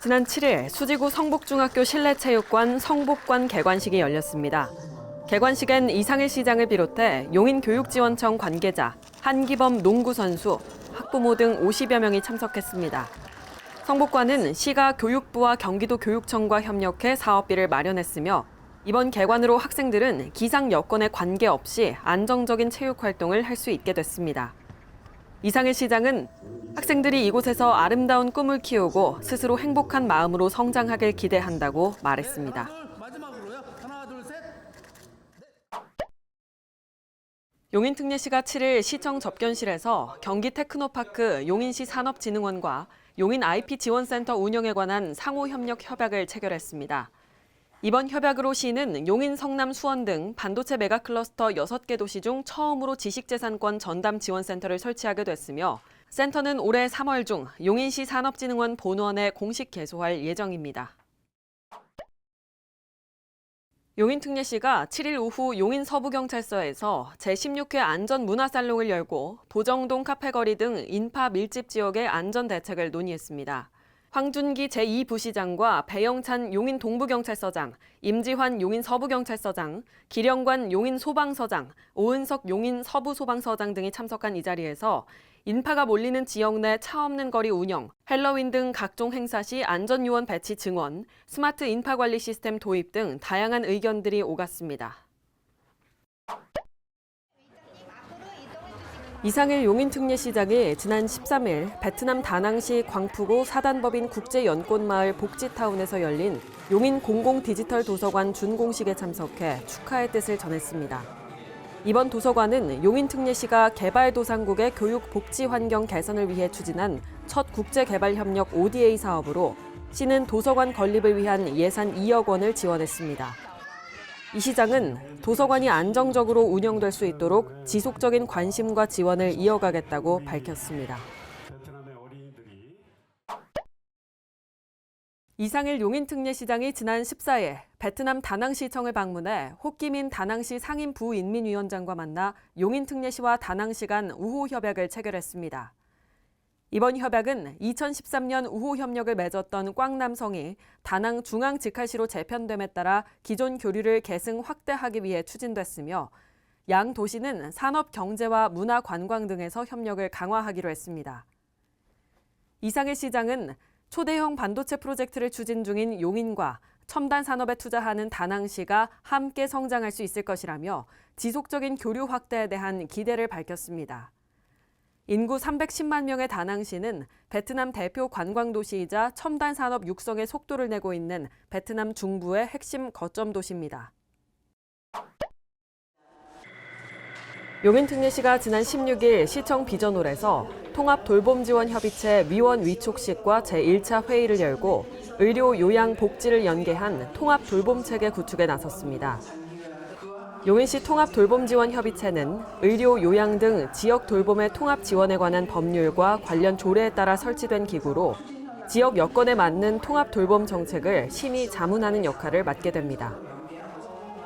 지난 7일 수지구 성북중학교 실내체육관 성북관 개관식이 열렸습니다. 개관식엔 이상일 시장을 비롯해 용인교육지원청 관계자, 한기범 농구선수, 학부모 등 50여 명이 참석했습니다. 성북관은 시가 교육부와 경기도교육청과 협력해 사업비를 마련했으며 이번 개관으로 학생들은 기상 여건에 관계없이 안정적인 체육 활동을 할 수 있게 됐습니다. 이상일 시장은 학생들이 이곳에서 아름다운 꿈을 키우고 스스로 행복한 마음으로 성장하길 기대한다고 말했습니다. 용인특례시가 7일 시청 접견실에서 경기테크노파크 용인시 산업진흥원과 용인 IP지원센터 운영에 관한 상호협력 협약을 체결했습니다. 이번 협약으로 시는 용인, 성남, 수원 등 반도체 메가클러스터 6개 도시 중 처음으로 지식재산권 전담 지원센터를 설치하게 됐으며 센터는 올해 3월 중 용인시 산업진흥원 본원에 공식 개소할 예정입니다. 용인특례시가 7일 오후 용인 서부경찰서에서 제16회 안전문화살롱을 열고 보정동 카페거리 등 인파 밀집 지역의 안전대책을 논의했습니다. 황준기 제2부시장과 배영찬 용인 동부경찰서장, 임지환 용인 서부경찰서장, 기령관 용인 소방서장, 오은석 용인 서부소방서장 등이 참석한 이 자리에서 인파가 몰리는 지역 내 차 없는 거리 운영, 헬로윈 등 각종 행사 시 안전요원 배치 증원, 스마트 인파관리 시스템 도입 등 다양한 의견들이 오갔습니다. 이상일 용인특례시장이 지난 13일 베트남 다낭시 광푸고 사단법인 국제연꽃마을 복지타운에서 열린 용인 공공디지털도서관 준공식에 참석해 축하의 뜻을 전했습니다. 이번 도서관은 용인특례시가 개발도상국의 교육 복지 환경 개선을 위해 추진한 첫 국제개발협력 ODA 사업으로 시는 도서관 건립을 위한 예산 2억 원을 지원했습니다. 이 시장은 도서관이 안정적으로 운영될 수 있도록 지속적인 관심과 지원을 이어가겠다고 밝혔습니다. 이상일 용인특례시장이 지난 14일 베트남 다낭시청을 방문해 호키민 다낭시 상임 부인민위원장과 만나 용인특례시와 다낭시 간 우호협약을 체결했습니다. 이번 협약은 2013년 우호협력을 맺었던 꽝남성이 다낭 중앙직할시로 재편됨에 따라 기존 교류를 계승 확대하기 위해 추진됐으며 양 도시는 산업, 경제와 문화, 관광 등에서 협력을 강화하기로 했습니다. 이상일 시장은 초대형 반도체 프로젝트를 추진 중인 용인과 첨단 산업에 투자하는 다낭시가 함께 성장할 수 있을 것이라며 지속적인 교류 확대에 대한 기대를 밝혔습니다. 인구 310만 명의 다낭시는 베트남 대표 관광도시이자 첨단 산업 육성에 속도를 내고 있는 베트남 중부의 핵심 거점 도시입니다. 용인특례시가 지난 16일 시청 비전홀에서 통합돌봄지원협의체 위원 위촉식과 제1차 회의를 열고 의료, 요양, 복지를 연계한 통합돌봄체계 구축에 나섰습니다. 용인시 통합돌봄지원협의체는 의료, 요양 등 지역 돌봄의 통합 지원에 관한 법률과 관련 조례에 따라 설치된 기구로 지역 여건에 맞는 통합돌봄 정책을 심의 자문하는 역할을 맡게 됩니다.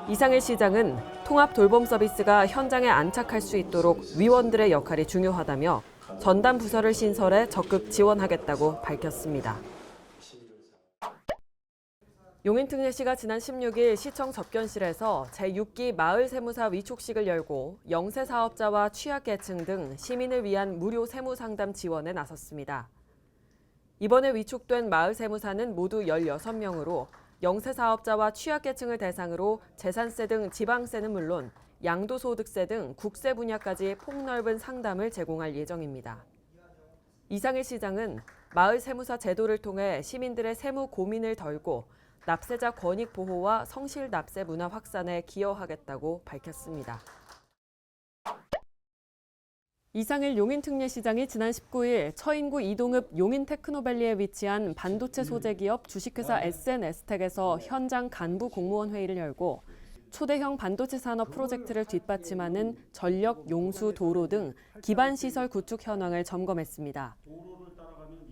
이상일 시장은 통합돌봄 서비스가 현장에 안착할 수 있도록 위원들의 역할이 중요하다며 전담 부서를 신설해 적극 지원하겠다고 밝혔습니다. 용인특례시가 지난 16일 시청 접견실에서 제6기 마을세무사 위촉식을 열고 영세 사업자와 취약계층 등 시민을 위한 무료 세무상담 지원에 나섰습니다. 이번에 위촉된 마을세무사는 모두 16명으로 영세 사업자와 취약계층을 대상으로 재산세 등 지방세는 물론 양도소득세 등 국세 분야까지 폭넓은 상담을 제공할 예정입니다. 이상일 시장은 마을세무사 제도를 통해 시민들의 세무 고민을 덜고 납세자 권익 보호와 성실 납세 문화 확산에 기여하겠다고 밝혔습니다. 이상일 용인특례시장이 지난 19일 처인구 이동읍 용인테크노밸리에 위치한 반도체 소재 기업 주식회사 SNS텍에서 현장 간부 공무원 회의를 열고 초대형 반도체 산업 프로젝트를 뒷받침하는 전력, 용수, 도로 등 기반 시설 구축 현황을 점검했습니다.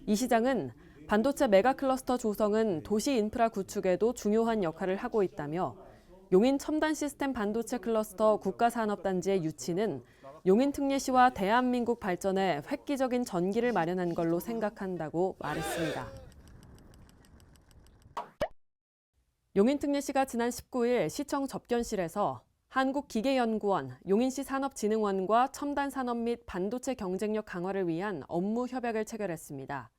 이 시장은 반도체 메가클러스터 조성은 도시 인프라 구축에도 중요한 역할을 하고 있다며 용인 첨단 시스템 반도체 클러스터 국가산업단지의 유치는 용인특례시와 대한민국 발전에 획기적인 전기를 마련한 걸로 생각한다고 말했습니다. 용인특례시가 지난 19일 시청 접견실에서 한국기계연구원, 용인시 산업진흥원과 첨단산업 및 반도체 경쟁력 강화를 위한 업무 협약을 체결했습니다.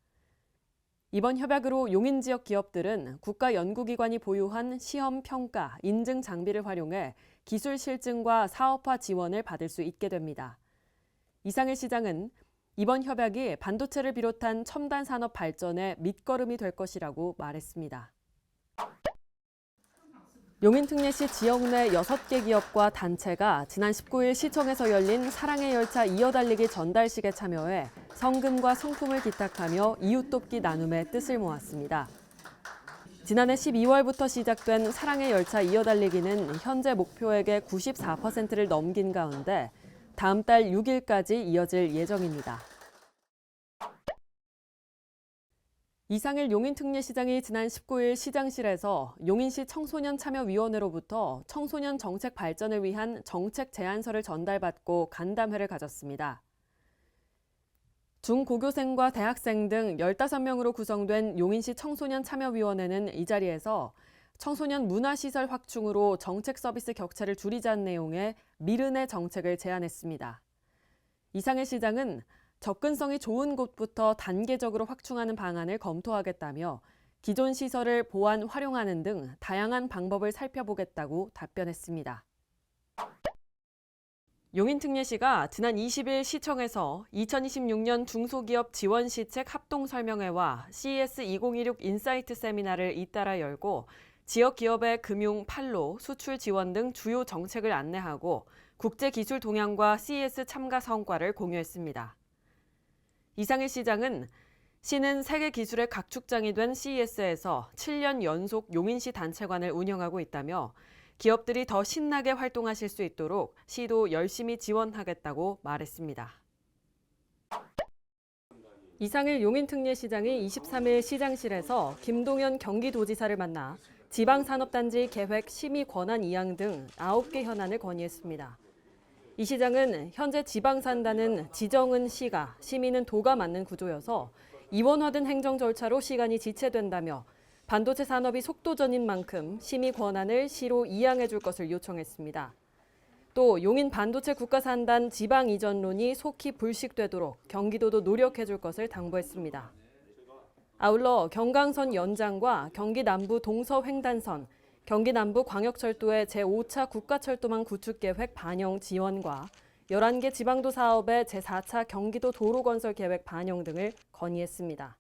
이번 협약으로 용인 지역 기업들은 국가연구기관이 보유한 시험, 평가, 인증 장비를 활용해 기술 실증과 사업화 지원을 받을 수 있게 됩니다. 이상일 시장은 이번 협약이 반도체를 비롯한 첨단 산업 발전의 밑거름이 될 것이라고 말했습니다. 용인특례시 지역 내 6개 기업과 단체가 지난 19일 시청에서 열린 사랑의 열차 이어달리기 전달식에 참여해 성금과 성품을 기탁하며 이웃돕기 나눔의 뜻을 모았습니다. 지난해 12월부터 시작된 사랑의 열차 이어달리기는 현재 목표액의 94%를 넘긴 가운데 다음 달 6일까지 이어질 예정입니다. 이상일 용인특례시장이 지난 19일 시장실에서 용인시 청소년참여위원회로부터 청소년 정책 발전을 위한 정책 제안서를 전달받고 간담회를 가졌습니다. 중고교생과 대학생 등 15명으로 구성된 용인시 청소년참여위원회는 이 자리에서 청소년 문화시설 확충으로 정책 서비스 격차를 줄이자는 내용의 미르네 정책을 제안했습니다. 이상일 시장은 접근성이 좋은 곳부터 단계적으로 확충하는 방안을 검토하겠다며 기존 시설을 보완, 활용하는 등 다양한 방법을 살펴보겠다고 답변했습니다. 용인특례시가 지난 20일 시청에서 2026년 중소기업 지원시책 합동설명회와 CES 2026 인사이트 세미나를 잇따라 열고 지역 기업의 금융, 판로, 수출 지원 등 주요 정책을 안내하고 국제기술 동향과 CES 참가 성과를 공유했습니다. 이상일 시장은 시는 세계 기술의 각축장이 된 CES에서 7년 연속 용인시 단체관을 운영하고 있다며 기업들이 더 신나게 활동하실 수 있도록 시도 열심히 지원하겠다고 말했습니다. 이상일 용인특례시장이 23일 시장실에서 김동연 경기도지사를 만나 지방산업단지 계획 심의 권한 이양 등 9개 현안을 건의했습니다. 이 시장은 현재 지방산단은 지정은 시가, 심의는 도가 맡는 구조여서 이원화된 행정 절차로 시간이 지체된다며 반도체 산업이 속도전인 만큼 심의 권한을 시로 이양해 줄 것을 요청했습니다. 또 용인 반도체 국가산단 지방 이전론이 속히 불식되도록 경기도도 노력해 줄 것을 당부했습니다. 아울러 경강선 연장과 경기 남부 동서-횡단선, 경기 남부 광역철도의 제5차 국가철도망 구축 계획 반영 지원과 11개 지방도 사업의 제4차 경기도 도로건설 계획 반영 등을 건의했습니다.